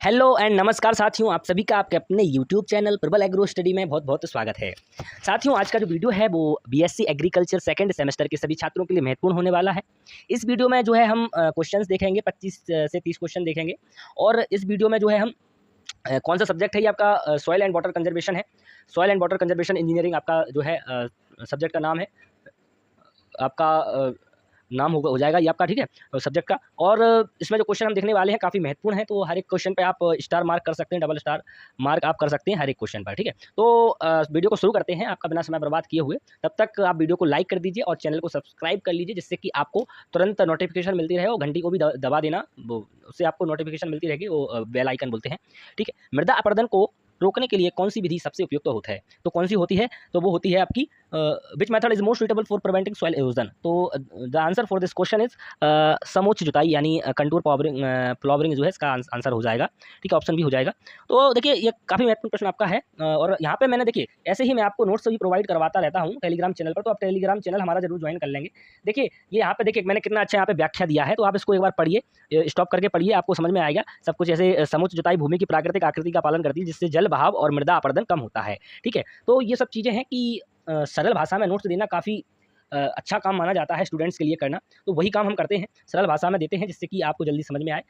Hello and नमस्कार साथियों, आप सभी का आपके अपने यूट्यूब चैनल प्रबल एग्रो स्टडी में बहुत बहुत स्वागत है। साथियों, आज का जो वीडियो है वो बीएससी एग्रीकल्चर सेकंड सेमेस्टर के सभी छात्रों के लिए महत्वपूर्ण होने वाला है। इस वीडियो में जो है हम क्वेश्चंस देखेंगे, 25 से 30 क्वेश्चन देखेंगे। और इस वीडियो में जो है हम कौन सा सब्जेक्ट है, ये आपका सॉइल एंड वाटर कंजर्वेशन है। Soil and water conservation engineering आपका जो है सब्जेक्ट का नाम है, आपका नाम हो जाएगा ये आपका, ठीक है, सब्जेक्ट का। और इसमें जो क्वेश्चन हम देखने वाले हैं काफ़ी महत्वपूर्ण है, तो हर एक क्वेश्चन पे आप स्टार मार्क कर सकते हैं, डबल स्टार मार्क आप कर सकते हैं हर एक क्वेश्चन पर, ठीक है। तो वीडियो को शुरू करते हैं आपका बिना समय बर्बाद किए हुए। तब तक आप वीडियो को लाइक कर दीजिए और चैनल को सब्सक्राइब कर लीजिए, जिससे कि आपको तुरंत नोटिफिकेशन मिलती रहे। और घंटी को भी दबा देना, वो उससे आपको नोटिफिकेशन मिलती रहेगी, वो बेल आइकन बोलते हैं, ठीक है। मृदा अपरदन को रोकने के लिए कौन सी विधि सबसे उपयुक्त होता है, तो कौन सी होती है, तो वो होती है आपकी which method is most suitable for preventing soil erosion. तो the answer for this question is समोच्च जुताई यानी कंटूर प्लॉवरिंग जो है इसका आंसर हो जाएगा, ठीक है, ऑप्शन भी हो जाएगा। तो देखिए ये काफ़ी महत्वपूर्ण प्रश्न आपका है। और यहाँ पे मैंने, देखिए ऐसे ही मैं आपको नोट्स भी प्रोवाइड करवाता रहता हूँ टेलीग्राम चैनल पर, तो आप टेलीग्राम चैनल हमारा जरूर ज्वाइन कर लेंगे। देखिए ये यहाँ पे देखिए मैंने कितना अच्छा यहाँ पे व्याख्या दिया है, तो आप इसको एक बार पढ़िए, स्टॉप करके पढ़िए, आपको समझ में आएगा सब कुछ। ऐसे समोच्च जुताई भूमि की प्राकृतिक आकृति का पालन करती है, जिससे जल बहाव और मृदा अपरदन कम होता है, ठीक है। तो ये सब चीज़ें हैं कि सरल भाषा में नोट्स देना काफ़ी अच्छा काम माना जाता है स्टूडेंट्स के लिए करना। तो वही काम हम करते हैं, सरल भाषा में देते हैं, जिससे कि आपको जल्दी समझ में आए।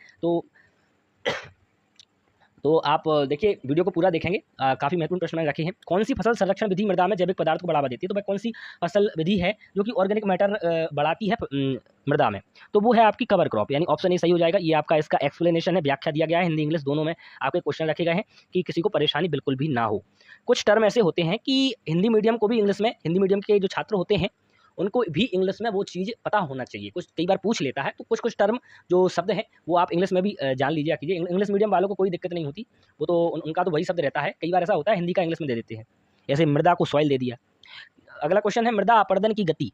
तो आप देखिए वीडियो को पूरा देखेंगे, काफ़ी महत्वपूर्ण प्रश्न मैंने रखे हैं। कौन सी फसल संरक्षण विधि मृदा में जैविक पदार्थ को बढ़ावा देती है, तो भाई कौन सी फसल विधि है जो कि ऑर्गेनिक मैटर बढ़ाती है मृदा में, तो वो है आपकी कवर क्रॉप, यानी ऑप्शन ए सही हो जाएगा। ये आपका इसका एक्सप्लेनेशन है, व्याख्या दिया गया है, हिंदी इंग्लिश दोनों में आपके क्वेश्चन रखे गए हैं कि किसी को परेशानी बिल्कुल भी ना हो। कुछ टर्म ऐसे होते हैं कि हिंदी मीडियम को भी इंग्लिश में, हिंदी मीडियम के जो छात्र होते हैं उनको भी इंग्लिश में वो चीज़ पता होना चाहिए। कुछ कई बार पूछ लेता है, तो कुछ कुछ टर्म जो शब्द हैं वो आप इंग्लिश में भी जान लीजिए कीजिए। इंग्लिश मीडियम वालों को कोई दिक्कत नहीं होती, वो तो उनका तो वही शब्द रहता है। कई बार ऐसा होता है हिंदी का इंग्लिश में दे देते हैं, जैसे मृदा को सॉइल दे दिया। अगला क्वेश्चन है मृदा अपरदन की गति।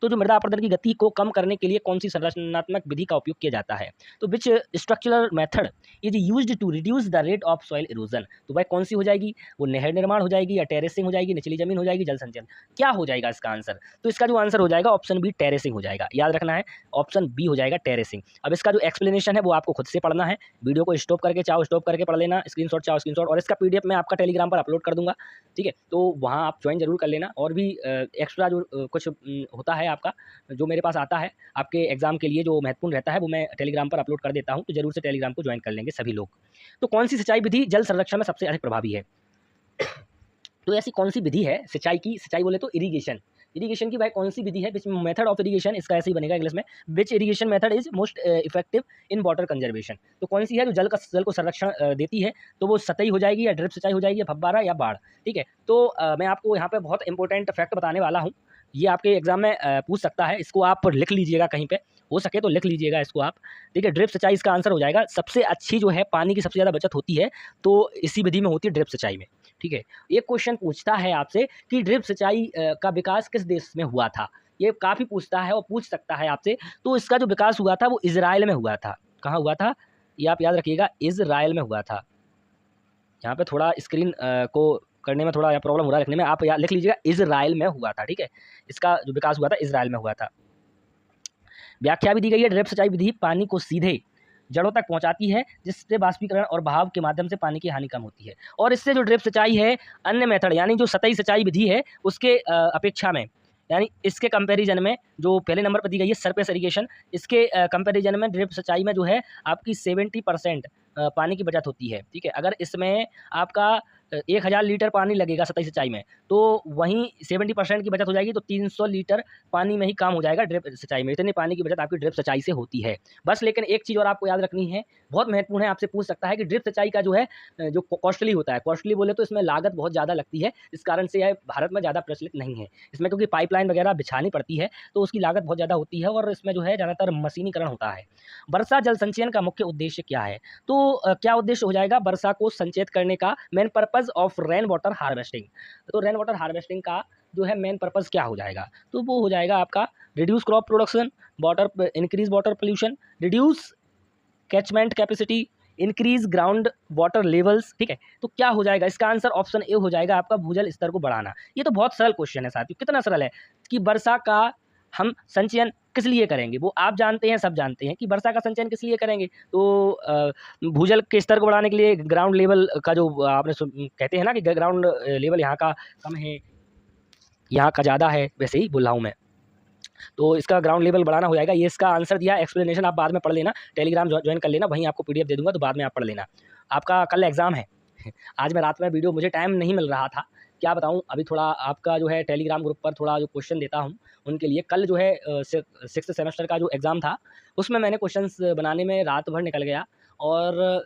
तो जो मृदा अपरदन की गति को कम करने के लिए कौन सी संरचनात्मक विधि का उपयोग किया जाता है, तो which structural method is used to reduce the rate of soil erosion. तो भाई कौन सी हो जाएगी, वो नहर निर्माण हो जाएगी, या टेरेसिंग हो जाएगी, निचली जमीन हो जाएगी, जल संचयन, क्या हो जाएगा इसका आंसर। तो इसका जो आंसर हो जाएगा ऑप्शन बी टेरेसिंग हो जाएगा, याद रखना है, ऑप्शन बी हो जाएगा टेरेसिंग। अब इसका जो एक्सप्लेनेशन है वो आपको खुद से पढ़ना है, वीडियो को स्टॉप करके चाहो स्टॉप करके पढ़ लेना, स्क्रीनशॉट चाहो स्क्रीनशॉट, और इसका पीडीएफ मैं आपका टेलीग्राम पर अपलोड कर दूंगा, ठीक है। तो वहाँ आप ज्वाइन जरूर कर लेना। और भी एक्स्ट्रा जो कुछ होता है आपका, जो मेरे पास आता है आपके एग्जाम के लिए जो महत्वपूर्ण रहता है, वो मैं टेलीग्राम पर अपलोड कर देता हूँ, तो जरूर से टेलीग्राम को ज्वाइन कर लेंगे सभी लोग। तो कौन सी सिंचाई विधि जल संरक्षण में सबसे अधिक प्रभावी है, तो ऐसी कौन सी विधि है सिंचाई की, सिंचाई बोले तो इरीगेशन, इरीगेशन की भाई कौन सी विधि है, विच मेथड ऑफ इरीगेशन, इसका ऐसे ही बनेगा इंग्लिश में, which irrigation method is most effective in water conservation. तो कौन सी है जो जल को संरक्षण देती है, तो वो सतही हो जाएगी, या ड्रिप सिंचाई हो जाएगी, या फव्वारा, या बाढ़, ठीक है। तो मैं आपको यहाँ पे बहुत इंपॉर्टेंट फैक्ट बताने वाला हूँ, ये आपके एग्जाम में पूछ सकता है, इसको आप लिख लीजिएगा कहीं पे, हो सके तो लिख लीजिएगा इसको आप, ठीक है। ड्रिप सिंचाई इसका आंसर हो जाएगा। सबसे अच्छी जो है पानी की सबसे ज़्यादा बचत होती है तो इसी विधि में होती है, ड्रिप सिंचाई में, ठीक है। एक क्वेश्चन पूछता है आपसे कि ड्रिप सिंचाई का विकास किस देश में हुआ था, ये काफ़ी पूछता है और पूछ सकता है आपसे। तो इसका जो विकास हुआ था वो इजराइल में हुआ था। कहाँ हुआ था, ये आप याद रखिएगा, इजराइल में हुआ था। यहाँ पे थोड़ा स्क्रीन को करने में थोड़ा प्रॉब्लम हो रहा है लिखने में, आप यहाँ लिख लीजिएगा इजराइल में हुआ था, ठीक है। इसका जो विकास हुआ था इजराइल में हुआ था। व्याख्या भी दी गई है, ड्रिप सिंचाई विधि पानी को सीधे जड़ों तक पहुंचाती है, जिससे बाष्पीकरण और बहाव के माध्यम से पानी की हानि कम होती है। और इससे जो ड्रिप सिंचाई है अन्य मेथड यानी जो सतही सिंचाई विधि है उसके अपेक्षा में, यानी इसके कंपैरिजन में, जो पहले नंबर पर दी गई है सरफेस इरिगेशन, इसके कंपैरिजन में ड्रिप सिंचाई में जो है आपकी 70% पानी की बचत होती है, ठीक है। अगर इसमें आपका 1000 लीटर पानी लगेगा सतही सिंचाई में, तो वहीं 70% की बचत हो जाएगी, तो 300 लीटर पानी में ही काम हो जाएगा ड्रिप सिंचाई में। इतनी पानी की बचत आपकी ड्रिप सिंचाई से होती है बस। लेकिन एक चीज़ और आपको याद रखनी है, बहुत महत्वपूर्ण है, आपसे पूछ सकता है कि ड्रिप सिंचाई का जो है जो कॉस्टली होता है, कॉस्टली बोले तो इसमें लागत बहुत ज़्यादा लगती है, इस कारण से यह भारत में ज़्यादा प्रचलित नहीं है। इसमें क्योंकि पाइपलाइन वगैरह बिछानी पड़ती है, तो उसकी लागत बहुत ज़्यादा होती है, और इसमें जो है ज़्यादातर मशीनीकरण होता है। वर्षा जल संचयन का मुख्य उद्देश्य क्या है, तो क्या उद्देश्य हो जाएगा वर्षा को संचयित करने का, main purpose of rain water harvesting. तो रेन वाटर हार्वेस्टिंग का जो है मेन पर्पज क्या हो जाएगा, तो वो हो जाएगा आपका reduce crop production, water increase water pollution, reduce catchment capacity, increase ground water levels, ठीक है। तो क्या हो जाएगा इसका आंसर, ऑप्शन ए हो जाएगा आपका भूजल स्तर को बढ़ाना। ये तो बहुत सरल क्वेश्चन है साथियों, कितना सरल है कि वर्षा का हम संचयन किस लिए करेंगे, वो आप जानते हैं, सब जानते हैं कि वर्षा का संचयन किस लिए करेंगे। तो भूजल के स्तर को बढ़ाने के लिए ग्राउंड लेवल का जो आपने कहते हैं ना कि ग्राउंड लेवल यहाँ का कम है, यहाँ का ज़्यादा है, वैसे ही बोल रहा हूँ मैं। तो इसका ग्राउंड लेवल बढ़ाना हो जाएगा। ये इसका आंसर दिया, एक्सप्लेनेशन आप बाद में पढ़ लेना, टेलीग्राम ज्वाइन कर लेना, वहीं आपको पीडीएफ दे दूँगा, तो बाद में आप पढ़ लेना। आपका कल एग्ज़ाम है। आज मैं रात में वीडियो, मुझे टाइम नहीं मिल रहा था, क्या बताऊँ, अभी थोड़ा आपका जो है टेलीग्राम ग्रुप पर थोड़ा जो क्वेश्चन देता हूँ, उनके लिए कल जो है 6th सेमेस्टर का जो एग्ज़ाम था, उसमें मैंने क्वेश्चंस बनाने में रात भर निकल गया। और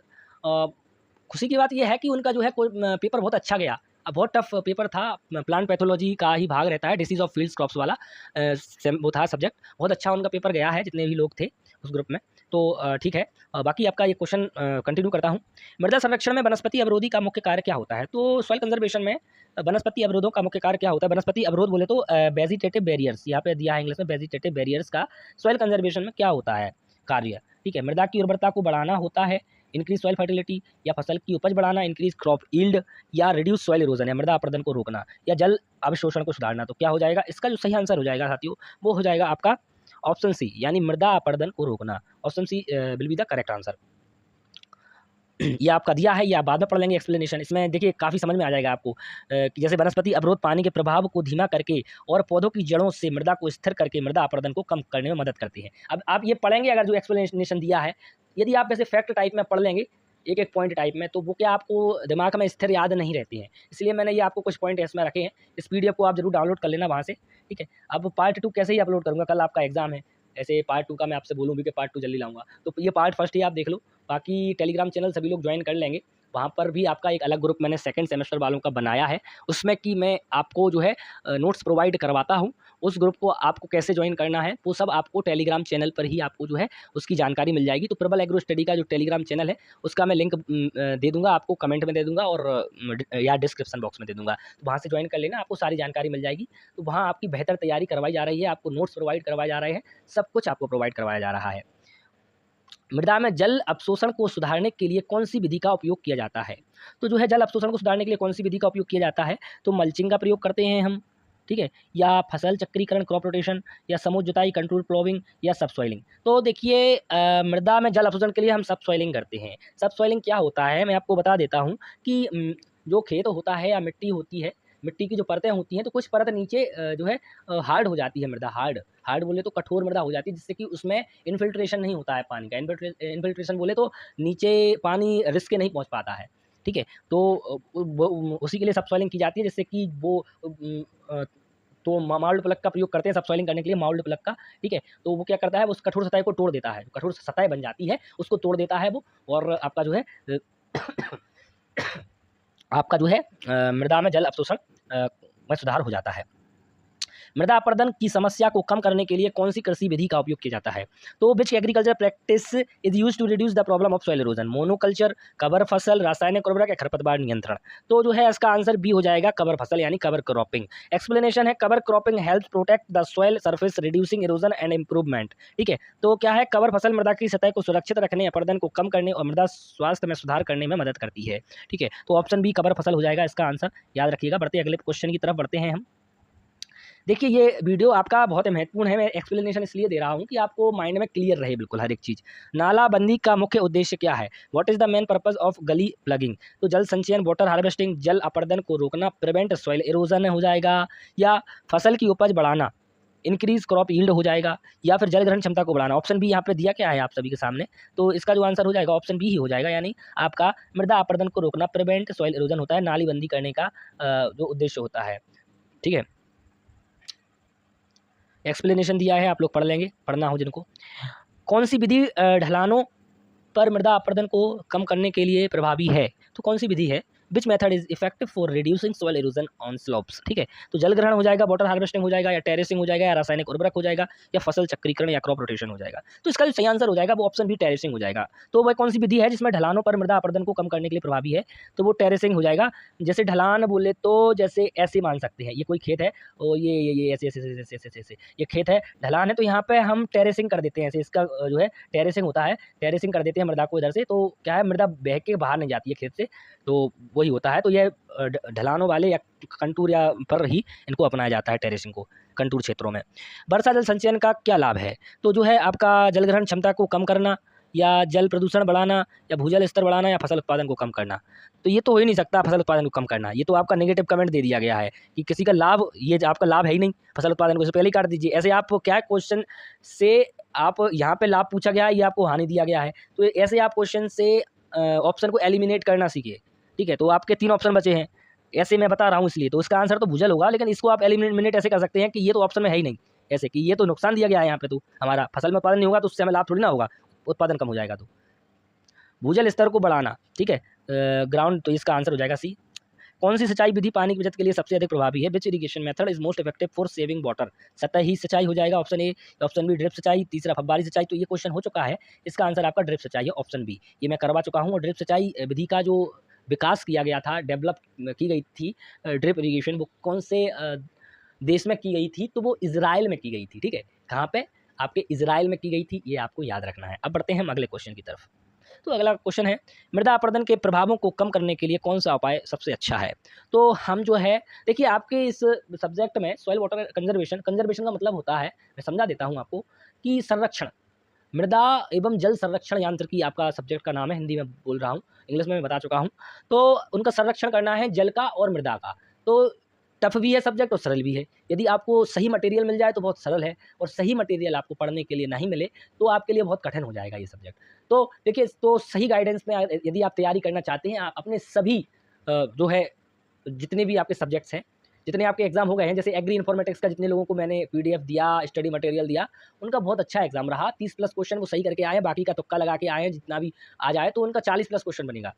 खुशी की बात ये है कि उनका जो है पेपर बहुत अच्छा गया। बहुत टफ पेपर था, प्लांट पैथोलॉजी का ही भाग रहता है, डिसीज़ ऑफ फील्ड्स क्रॉप्स वाला वो था सब्जेक्ट। बहुत अच्छा उनका पेपर गया है, जितने भी लोग थे उस ग्रुप में। तो ठीक है, बाकी आपका ये क्वेश्चन कंटिन्यू करता हूँ। मृदा संरक्षण में वनस्पति अवरोधी का मुख्य कार्य क्या होता है? तो सॉइल कंजर्वेशन में वनस्पति अवरोधों का मुख्य कार्य क्या होता है? वनस्पति अवरोध बोले तो वेजिटेटिव बैरियर्स, यहाँ पे दिया है इंग्लिश में, वेजिटेटिव बैरियर्स का सॉइल कंजर्वेशन में क्या होता है कार्य? ठीक है, मृदा की उर्वरता को बढ़ाना होता है, इंक्रीज सॉइल फर्टिलिटी, या फसल की उपज बढ़ाना, इंक्रीज क्रॉप यील्ड, या रिड्यूस सॉइल इरोजन, या मृदा अपरदन को रोकना, या जल अवशोषण को सुधारना। तो क्या हो जाएगा इसका जो सही आंसर हो जाएगा साथियों, वो हो जाएगा आपका ऑप्शन सी, यानी मृदा अपरदन को रोकना। Option C will be the correct answer. ये आपका दिया है, ये आप बाद में पढ़ लेंगे एक्सप्लेनेशन। इसमें देखिए काफ़ी समझ में आ जाएगा आपको कि जैसे वनस्पति अवरोध पानी के प्रभाव को धीमा करके और पौधों की जड़ों से मृदा को स्थिर करके मृदा अपरदन को कम करने में मदद करती है। अब आप ये पढ़ेंगे, अगर जो एक्सप्लेनेशन दिया है, यदि आप वैसे फैक्ट टाइप में पढ़ लेंगे, एक एक पॉइंट टाइप में, तो वो क्या आपको दिमाग में स्थिर याद नहीं रहती हैं। इसलिए मैंने ये आपको कुछ पॉइंट इसमें रखे हैं। इस पीडीएफ को आप जरूर डाउनलोड कर लेना वहाँ से, ठीक है। अब पार्ट 2 कैसे ही अपलोड करूँगा, कल आपका एग्जाम है, ऐसे पार्ट 2 का मैं आपसे बोलूँ भी कि पार्ट 2 जल्दी लाऊंगा, तो ये पार्ट फर्स्ट ही आप देख लो। बाकी टेलीग्राम चैनल सभी लोग ज्वाइन कर लेंगे, वहाँ पर भी आपका एक अलग ग्रुप मैंने सेकंड सेमेस्टर वालों का बनाया है, उसमें कि मैं आपको जो है नोट्स प्रोवाइड करवाता हूँ। उस ग्रुप को आपको कैसे ज्वाइन करना है वो सब आपको टेलीग्राम चैनल पर ही आपको जो है उसकी जानकारी मिल जाएगी। तो प्रबल एग्रो स्टडी का जो टेलीग्राम चैनल है उसका मैं लिंक दे दूंगा आपको, कमेंट में दे दूंगा और या डिस्क्रिप्शन बॉक्स में दे दूंगा, तो वहाँ से ज्वाइन कर लेना, आपको सारी जानकारी मिल जाएगी। तो वहाँ आपकी बेहतर तैयारी करवाई जा रही है, आपको नोट्स प्रोवाइड करवाए जा रहे हैं, सब कुछ आपको प्रोवाइड करवाया जा रहा है। मृदा में जल अवशोषण को सुधारने के लिए कौन सी विधि का उपयोग किया जाता है? तो जो है जल अवशोषण को सुधारने के लिए कौन सी विधि का उपयोग किया जाता है? तो मल्चिंग का प्रयोग करते हैं हम, ठीक है, या फसल चक्रीकरण क्रॉप रोटेशन, या समूह जुताई कंट्रोल प्लोविंग, या सब सॉइलिंग। तो देखिए मृदा में जल अवशोषण के लिए हम सब सॉइलिंग करते हैं। सब सॉइलिंग क्या होता है मैं आपको बता देता हूँ कि जो खेत होता है या मिट्टी होती है, मिट्टी की जो परतें होती हैं, तो कुछ परत नीचे जो है हार्ड हो जाती है मृदा, हार्ड बोले तो कठोर मृदा हो जाती है, जिससे कि उसमें इन्फिल्ट्रेशन नहीं होता है पानी का। इन्फिल्ट्रेशन बोले तो नीचे पानी रिस्क के नहीं पहुंच पाता है, ठीक है। तो उसी के लिए सबसॉइलिंग की जाती है, जिससे कि वो तो माउल्ड प्लग का प्रयोग करते हैं सबसॉइलिंग करने के लिए, माउल्ड प्लग का, ठीक है। तो वो क्या करता है, वो उस कठोर सतह को तोड़ देता है, कठोर सतह बन जाती है उसको तोड़ देता है वो, और आपका जो है आपका जो है मृदा में जल अवशोषण में सुधार हो जाता है। मृदा अपरदन की समस्या को कम करने के लिए कौन सी कृषि विधि का उपयोग किया जाता है? तो which agriculture practice is used to reduce the problem of soil erosion? Monoculture, cover फसल, रासायनिक उर्वरक, या खरपतवार नियंत्रण? तो जो है इसका आंसर बी हो जाएगा, कवर फसल यानी कवर क्रॉपिंग। एक्सप्लेनेशन है, cover cropping helps protect the soil surface reducing erosion and improvement, ठीक है। तो क्या है, कवर फसल मृदा की सतह को सुरक्षित रखने, अपरदन को कम करने और मृदा स्वास्थ्य में सुधार करने में मदद करती है, ठीक है। तो ऑप्शन बी कवर फसल हो जाएगा इसका आंसर, याद रखिएगा। बढ़ते अगले क्वेश्चन की तरफ बढ़ते हैं हम। देखिए ये वीडियो आपका बहुत महत्वपूर्ण है, मैं एक्सप्लेनेशन इसलिए दे रहा हूँ कि आपको माइंड में क्लियर रहे बिल्कुल हर एक चीज़। नालाबंदी का मुख्य उद्देश्य क्या है? What is the main purpose of गली प्लगिंग? तो जल संचयन, वाटर हार्वेस्टिंग, जल अपरदन को रोकना, प्रिवेंट सॉइल इरोजन हो जाएगा, या फसल की उपज बढ़ाना, इंक्रीज क्रॉप यील्ड हो जाएगा, या फिर जल ग्रहण क्षमता को बढ़ाना। ऑप्शन बी यहाँ पे दिया क्या है आप सभी के सामने, तो इसका जो आंसर हो जाएगा ऑप्शन बी ही हो जाएगा, यानी आपका मृदा अपरदन को रोकना, प्रिवेंट सॉइल इरोजन होता है, नालीबंदी करने का जो उद्देश्य होता है, ठीक है। एक्सप्लेनेशन दिया है, आप लोग पढ़ लेंगे, पढ़ना हो जिनको। कौन सी विधि ढलानों पर मृदा अपरदन को कम करने के लिए प्रभावी है? तो कौन सी विधि है? Which method is effective for reducing soil erosion on slopes, ठीक है। तो जल ग्रहण हो जाएगा, वाटर हार्वेस्टिंग हो जाएगा, या टेरेसिंग हो जाएगा, या रासायनिक उर्वरक हो जाएगा, या फसल चक्रीकरण या क्रॉप रोटेशन हो जाएगा। तो इसका जो सही आंसर हो जाएगा वो ऑप्शन बी टेरेसिंग हो जाएगा। तो वह कौन सी विधि है जिसमें ढलानों पर मृदा अपरदन को कम करने के लिए प्रभावी है? तो वो टेरेसिंग हो जाएगा। जैसे ढलान बोले तो जैसे ऐसे मान सकते हैं, ये कोई खेत है और ये ऐसे ऐसे ऐसे ऐसे ऐसे ऐसे ये खेत है, ढलान है, तो यहाँ पे हम टेरेसिंग कर देते हैं ऐसे, इसका जो है टेरेसिंग होता है, टेरेसिंग कर देते हैं मृदा को इधर से, तो क्या है मृदा बह के बाहर नहीं जाती है खेत से, तो वही होता है। तो ये ढलानों वाले या कंटूर या पर ही इनको अपनाया जाता है टेरेसिंग को। कंटूर क्षेत्रों में। वर्षा जल संचयन का क्या लाभ है? तो जो है आपका जल ग्रहण क्षमता को कम करना, या जल प्रदूषण बढ़ाना, या भूजल स्तर बढ़ाना, या फसल उत्पादन को कम करना। तो ये तो हो ही नहीं सकता फसल उत्पादन को कम करना, ये तो आपका नेगेटिव कमेंट दे दिया गया है कि किसी का लाभ, ये आपका लाभ है ही नहीं, फसल उत्पादन को से पहले ही काट दीजिए। ऐसे आप क्या क्वेश्चन से आप यहाँ पे लाभ पूछा गया है, ये आपको हानि दिया गया है, तो ऐसे आप क्वेश्चन से ऑप्शन को एलिमिनेट करना सीखिए। ठीक है, तो आपके 3 ऑप्शन बचे हैं, ऐसे मैं बता रहा हूँ इसलिए, तो इसका आंसर तो भूजल होगा, लेकिन इसको आप एलिमिनेट ऐसे कर सकते हैं कि ये तो ऑप्शन में है ही नहीं, ऐसे कि ये तो नुकसान दिया गया है यहाँ पे, तो हमारा फसल में उत्पादन नहीं होगा तो उससे हमें लाभ थोड़ी ना होगा, उत्पादन कम हो जाएगा। तो भूजल स्तर को बढ़ाना, ठीक है, ग्राउंड, तो इसका आंसर हो जाएगा सी। कौन सी सिंचाई विधि पानी की बचत के लिए सबसे अधिक प्रभावी है? Which irrigation method is most effective for saving water? सतही सिंचाई हो जाएगा option A, option B drip सिंचाई, तीसरा फव्वारी सिंचाई। तो ये क्वेश्चन हो चुका है, इसका आंसर आपका ड्रिप सिंचाई है, ऑप्शन बी, ये मैं करवा चुका हूँ। और ड्रिप सिंचाई विधि का जो विकास किया गया था, डेवलप की गई थी ड्रिप इरिगेशन, वो कौन से देश में की गई थी? तो वो इजराइल में की गई थी। ठीक है, कहाँ पे? आपके इजराइल में की गई थी, ये आपको याद रखना है। अब बढ़ते हैं हम अगले क्वेश्चन की तरफ। तो अगला क्वेश्चन है, मृदा अपरदन के प्रभावों को कम करने के लिए कौन सा उपाय सबसे अच्छा है? तो हम जो है, देखिए आपके इस सब्जेक्ट में सॉइल वाटर कंजर्वेशन, कंजर्वेशन का मतलब होता है, मैं समझा देता हूँ आपको, कि संरक्षण, मृदा एवं जल संरक्षण यांत्रिकी आपका सब्जेक्ट का नाम है, हिंदी में बोल रहा हूँ, इंग्लिश में मैं बता चुका हूँ। तो उनका संरक्षण करना है, जल का और मृदा का। तो टफ भी है सब्जेक्ट और सरल भी है। यदि आपको सही मटेरियल मिल जाए तो बहुत सरल है, और सही मटेरियल आपको पढ़ने के लिए नहीं मिले तो आपके लिए बहुत कठिन हो जाएगा ये सब्जेक्ट। तो देखिए, तो सही गाइडेंस में यदि आप तैयारी करना चाहते हैं, आप अपने सभी जो है जितने भी आपके सब्जेक्ट्स हैं, जितने आपके एग्जाम हो गए हैं, जैसे एग्री इन्फॉर्मेटिक्स का जितने लोगों को मैंने पीडीएफ दिया, स्टडी मटेरियल दिया, उनका बहुत अच्छा एग्जाम रहा। 30+ क्वेश्चन वो सही करके आए हैं, बाकी का तुक्का लगा के आए हैं, जितना भी आ जाए तो उनका 40+ क्वेश्चन बनेगा।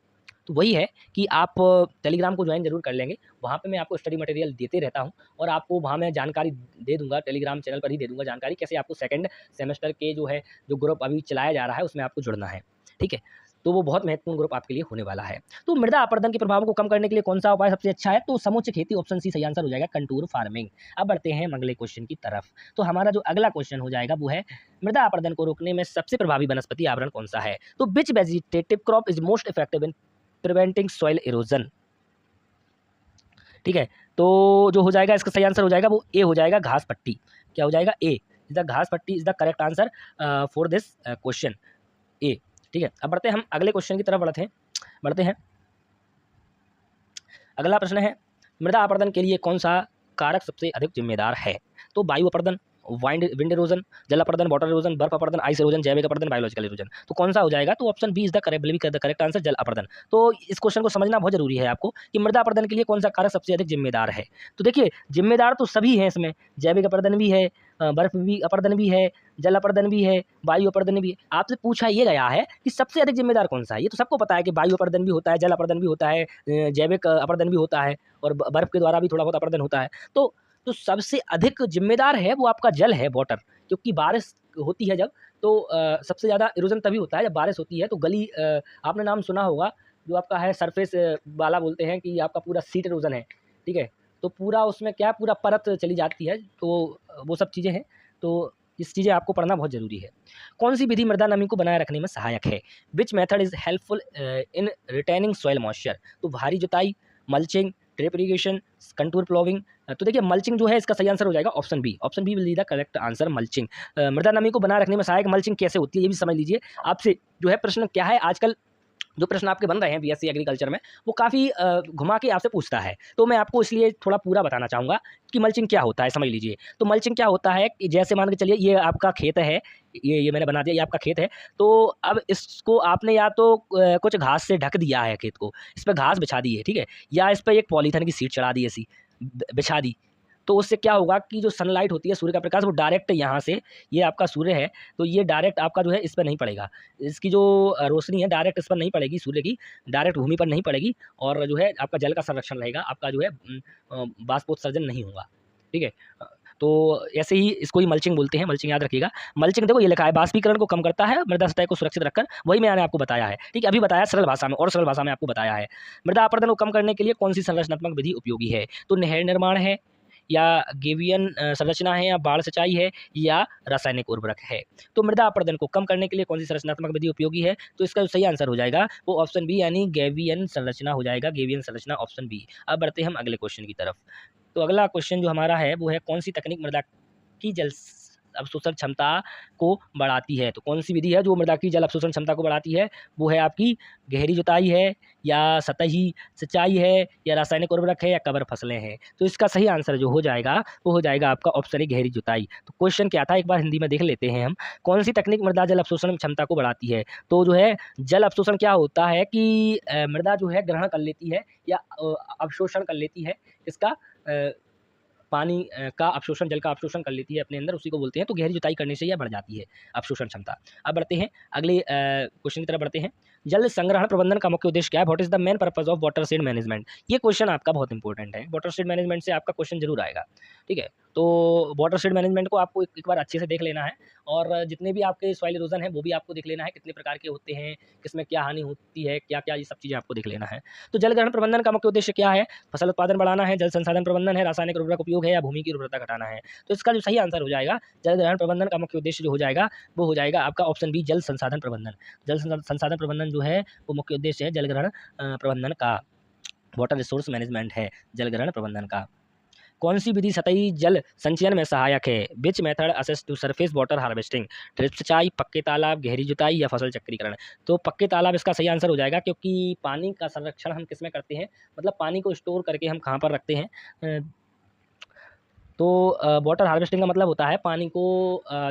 तो वही है कि आप टेलीग्राम को ज्वाइन जरूर कर लेंगे, वहाँ पे मैं आपको स्टडी मटेरियल देते रहता हूँ, और आपको वहाँ मैं जानकारी दे दूँगा, टेलीग्राम चैनल पर ही दे दूँगा जानकारी, कैसे आपको सेकंड सेमेस्टर के जो है, जो ग्रुप अभी चलाया जा रहा है, उसमें आपको जुड़ना है। ठीक है, तो वो बहुत महत्वपूर्ण ग्रुप आपके लिए होने वाला है। तो मृदा अपरदन के प्रभावों को कम करने के लिए कौन सा उपाय सबसे अच्छा है? तो समुचित खेती, ऑप्शन सी सही आंसर हो जाएगा, कंटूर फार्मिंग। अब बढ़ते हैं अगले क्वेश्चन की तरफ। तो हमारा जो अगला क्वेश्चन हो जाएगा वो है, मृदा अपरदन को रोकने में सबसे प्रभावी वनस्पति आवरण कौन सा है? तो which vegetative crop is most effective in preventing soil erosion? ठीक है, तो जो हो जाएगा, इसका सही आंसर हो जाएगा वो ए हो जाएगा, घास पट्टी। क्या हो जाएगा? ए इज द घास पट्टी is the correct answer for this question, A. ठीक है, अब बढ़ते हैं हम अगले क्वेश्चन की तरफ बढ़ते हैं। अगला प्रश्न है, मृदा अपरदन के लिए कौन सा कारक सबसे अधिक जिम्मेदार है? तो वायु अपरदन, विंड इरोजन, जल अपरदन, वाटर इरोजन, बर्फ अपरदन, आइस इरोजन, जैविक अपरदन, बायोलॉजिकल इरोजन। तो कौन सा हो जाएगा? तो option B is the correct answer, जल अपरदन। तो इस क्वेश्चन को समझना बहुत जरूरी है आपको कि मृदा अपरदन के लिए कौन सा कारक सबसे अधिक जिम्मेदार है। तो देखिए, जिम्मेदार तो सभी हैं इसमें, जैविक अपरदन भी है, बर्फ भी अपरदन भी है, जल अपरदन भी है, वायु अपरदन भी है। आपसे पूछा ये गया है कि सबसे अधिक जिम्मेदार कौन सा है। ये तो सबको पता है कि वायु अपरदन भी होता है, जल अपरदन भी होता है, जैविक अपरदन भी होता है, और बर्फ के द्वारा भी थोड़ा बहुत अपरदन होता है। तो सबसे अधिक जिम्मेदार है वो आपका जल है, वाटर, क्योंकि बारिश होती है जब, तो सबसे ज़्यादा इरोजन तभी होता है जब बारिश होती है। तो गली, आपने नाम सुना होगा, जो आपका है सरफेस वाला, बोलते हैं कि आपका पूरा सीट इरोजन है। ठीक है, तो पूरा उसमें क्या, पूरा परत चली जाती है, तो वो सब चीज़ें हैं। तो इस चीज़ें आपको पढ़ना बहुत ज़रूरी है। कौन सी विधि मृदा नमी को बनाए रखने में सहायक है? Which method is helpful in retaining soil moisture? तो भारी जुताई, मल्चिंग, ड्रिप इरिगेशन, कंटूर प्लॉविंग। तो देखिए, मल्चिंग जो है, इसका सही आंसर हो जाएगा option B, option B will be the correct answer, mulching. मृदा नमी को बनाए रखने में सहायक मल्चिंग कैसे होती है, ये भी समझ लीजिए। आपसे जो है प्रश्न क्या है, आजकल जो प्रश्न आपके बन रहे हैं बीएससी एग्रीकल्चर में, वो काफ़ी घुमा के आपसे पूछता है। तो मैं आपको इसलिए थोड़ा पूरा बताना चाहूँगा कि मल्चिंग क्या होता है, समझ लीजिए। तो मल्चिंग क्या होता है कि जैसे मान के चलिए, ये आपका खेत है, ये मैंने बना दिया, ये आपका खेत है। तो अब इसको आपने या तो कुछ घास से ढक दिया है खेत को, इस पर घास बिछा दी है, ठीक है, या इस पर एक पॉलीथिन की शीट चढ़ा दी, ऐसी बिछा दी। तो उससे क्या होगा कि जो सनलाइट होती है, सूर्य का प्रकाश, वो डायरेक्ट यहाँ से, ये आपका सूर्य है, तो ये डायरेक्ट आपका जो है इस पर नहीं पड़ेगा। इसकी जो रोशनी है डायरेक्ट इस पर नहीं पड़ेगी, सूर्य की डायरेक्ट भूमि पर नहीं पड़ेगी, और जो है आपका जल का संरक्षण रहेगा, आपका जो है बाष्पोत्सर्जन नहीं होगा। ठीक है, तो ऐसे ही इसको ही मल्चिंग बोलते हैं, मल्चिंग याद रखिएगा। मल्चिंग देखो, ये लिखा है, बाष्पीकरण को कम करता है, मृदा सतह को सुरक्षित रखकर, वही मैंने आपको बताया है। ठीक है, अभी बताया सरल भाषा में, और सरल भाषा में आपको बताया है। मृदा अपरदन को कम करने के लिए कौन सी संरचनात्मक विधि उपयोगी है? तो नहर निर्माण है, या गेवियन संरचना है, या बाढ़ सिंचाई है, या रासायनिक उर्वरक है। तो मृदा अपरदन को कम करने के लिए कौन सी संरचनात्मक विधि उपयोगी है? तो इसका जो सही आंसर हो जाएगा वो ऑप्शन बी, यानी गेवियन संरचना हो जाएगा, गेवियन संरचना, ऑप्शन बी। अब बढ़ते हैं हम अगले क्वेश्चन की तरफ। तो अगला क्वेश्चन जो हमारा है वो है कौन सी तकनीक मृदा की जल अवशोषण क्षमता को बढ़ाती है। तो कौन सी विधि है जो मृदा की जल अवशोषण क्षमता को बढ़ाती है, वो है आपकी गहरी जुताई है या सतही सिंचाई है या रासायनिक उर्वरक है या कवर फसलें हैं। तो इसका सही आंसर जो हो जाएगा वो हो जाएगा आपका ऑप्शन ए गहरी जुताई। तो क्वेश्चन क्या था एक बार हिंदी में देख लेते हैं हम। कौन सी तकनीक मृदा जल अवशोषण क्षमता को बढ़ाती है। तो जो है जल अवशोषण क्या होता है कि मृदा जो है ग्रहण कर लेती है या अवशोषण कर लेती है इसका पानी का अवशोषण, जल का अवशोषण कर लेती है अपने अंदर, उसी को बोलते हैं। तो गहरी जुताई करने से यह बढ़ जाती है अवशोषण क्षमता। अब बढ़ते हैं अगले क्वेश्चन की तरफ बढ़ते हैं। जल संग्रहण प्रबंधन का मुख्य उद्देश्य क्या है। What is the main purpose of watershed management. ये क्वेश्चन आपका बहुत इंपॉर्टेंट है, वाटरशेड मैनेजमेंट से आपका क्वेश्चन जरूर आएगा, ठीक है। तो वाटरशेड मैनेजमेंट को आपको एक बार अच्छे से देख लेना है और जितने भी आपके सॉइल इरोजन है वो भी आपको देख लेना है, कितने प्रकार के होते हैं, किसमें क्या हानि होती है, क्या क्या, ये सब चीज़ें आपको देख लेना है। तो जल ग्रहण प्रबंधन का मुख्य उद्देश्य क्या है। फसल उत्पादन बढ़ाना है, जल संसाधन प्रबंधन है, रासायनिक उर्वरक उपयोग है या भूमि की उर्वरता घटाना है। तो इसका जो सही आंसर हो जाएगा जल ग्रहण प्रबंधन का मुख्य उद्देश्य जो हो जाएगा वो हो जाएगा आपका ऑप्शन बी जल संसाधन प्रबंधन। जल संसाधन प्रबंधन जो है वो मुख्य उद्देश्य है जल ग्रहण प्रबंधन का, वाटर रिसोर्स मैनेजमेंट है जल ग्रहण प्रबंधन का। कौन सी विधि सतही जल संचयन में सहायक है। Which method assist to surface water harvesting. Drip सिंचाई, पक्के तालाब, गहरी जुताई या फसल चक्रीकरण। तो पक्के तालाब इसका सही आंसर हो जाएगा, क्योंकि पानी का संरक्षण हम किस में करते हैं, मतलब पानी को स्टोर करके हम कहाँ पर रखते हैं। तो वाटर हार्वेस्टिंग का मतलब होता है पानी को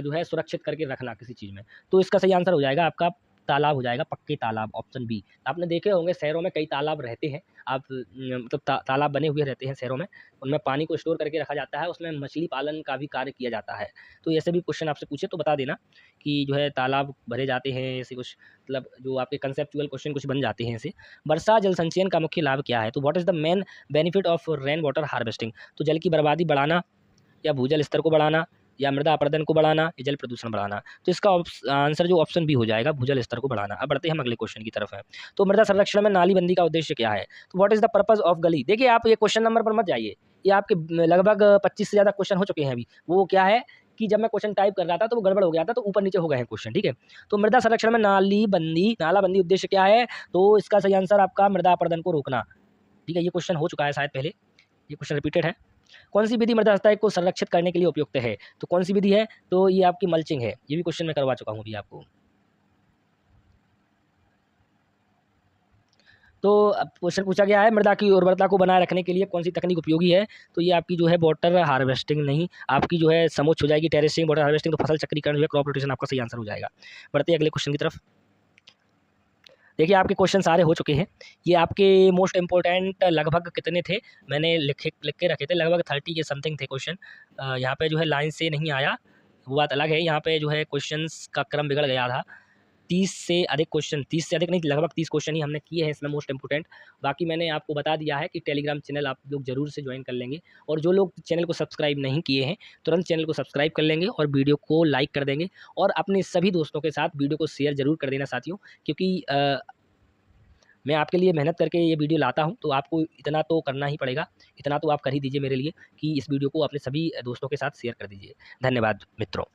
जो है सुरक्षित करके रखना किसी चीज़ में। तो इसका सही आंसर हो जाएगा आपका तालाब हो जाएगा, पक्के तालाब, ऑप्शन बी। आपने देखे होंगे शहरों में कई तालाब रहते हैं, आप मतलब तालाब बने हुए रहते हैं शहरों में, उनमें पानी को स्टोर करके रखा जाता है, उसमें मछली पालन का भी कार्य किया जाता है। तो ऐसे भी क्वेश्चन आपसे पूछे तो बता देना कि जो है तालाब भरे जाते हैं, ऐसे कुछ मतलब जो आपके कंसेप्चुअल क्वेश्चन कुछ बन जाते हैं ऐसे। वर्षा जल संचयन का मुख्य लाभ क्या है। तो what is the main benefit of rain water harvesting. तो जल की बर्बादी बढ़ाना या भूजल स्तर को बढ़ाना या मृदा अपरदन को बढ़ाना या जल प्रदूषण बढ़ाना। तो इसका आंसर जो ऑप्शन बी हो जाएगा भूजल स्तर को बढ़ाना। अब बढ़ते हैं हम अगले क्वेश्चन की तरफ है। तो मृदा संरक्षण में नालीबंदी का उद्देश्य क्या है। तो what is the purpose of गली। देखिए आप ये क्वेश्चन नंबर पर मत जाइए, ये आपके लगभग 25 से ज़्यादा क्वेश्चन हो चुके हैं अभी। वो क्या है कि जब मैं क्वेश्चन टाइप कर रहा था तो वो गड़बड़ हो गया था, तो ऊपर नीचे हो गए हैं क्वेश्चन, ठीक है। तो मृदा संरक्षण में नालाबंदी उद्देश्य क्या है। तो इसका सही आंसर आपका मृदा अपरदन को रोकना, ठीक है। ये क्वेश्चन हो चुका है शायद पहले, ये क्वेश्चन रिपीटेड है। कौन सी विधि मृदा स्वास्थ्य को संरक्षित करने के लिए उपयुक्त है। तो कौन सी विधि है, तो ये आपकी मल्चिंग है। ये भी क्वेश्चन मैं करवा चुका हूँ अभी आपको। तो अब क्वेश्चन पूछा गया है मृदा की उर्वरता को बनाए रखने के लिए कौन सी तकनीक उपयोगी है। तो ये आपकी जो है वाटर हार्वेस्टिंग नहीं, आपकी जो है समोच्च हो जाएगी, टेरेसिंग, वाटर हार्वेस्टिंग। तो फसल चक्रीकरण जो है क्रॉप रोटेशन आपका सही आंसर हो जाएगा। बढ़ते अगले क्वेश्चन की तरफ। देखिए आपके क्वेश्चन सारे हो चुके हैं। ये आपके मोस्ट इम्पोर्टेंट लगभग कितने थे, मैंने लिख के रखे थे, लगभग 30 के समथिंग थे क्वेश्चन। यहाँ पे जो है लाइन से नहीं आया, वो बात अलग है। यहाँ पे जो है क्वेश्चंस का क्रम बिगड़ गया था। 30 से अधिक क्वेश्चन, 30 से अधिक नहीं, लगभग 30 क्वेश्चन ही हमने किए हैं इसमें मोस्ट इंपोर्टेंट। बाकी मैंने आपको बता दिया है कि टेलीग्राम चैनल आप लोग ज़रूर से ज्वाइन कर लेंगे, और जो लोग चैनल को सब्सक्राइब नहीं किए हैं तुरंत चैनल को सब्सक्राइब कर लेंगे और वीडियो को लाइक कर देंगे, और अपने सभी दोस्तों के साथ वीडियो को शेयर ज़रूर कर देना साथियों, क्योंकि मैं आपके लिए मेहनत करके ये वीडियो लाता हूँ, तो आपको इतना तो करना ही पड़ेगा, इतना तो आप कर ही दीजिए मेरे लिए कि इस वीडियो को अपने सभी दोस्तों के साथ शेयर कर दीजिए। धन्यवाद मित्रों।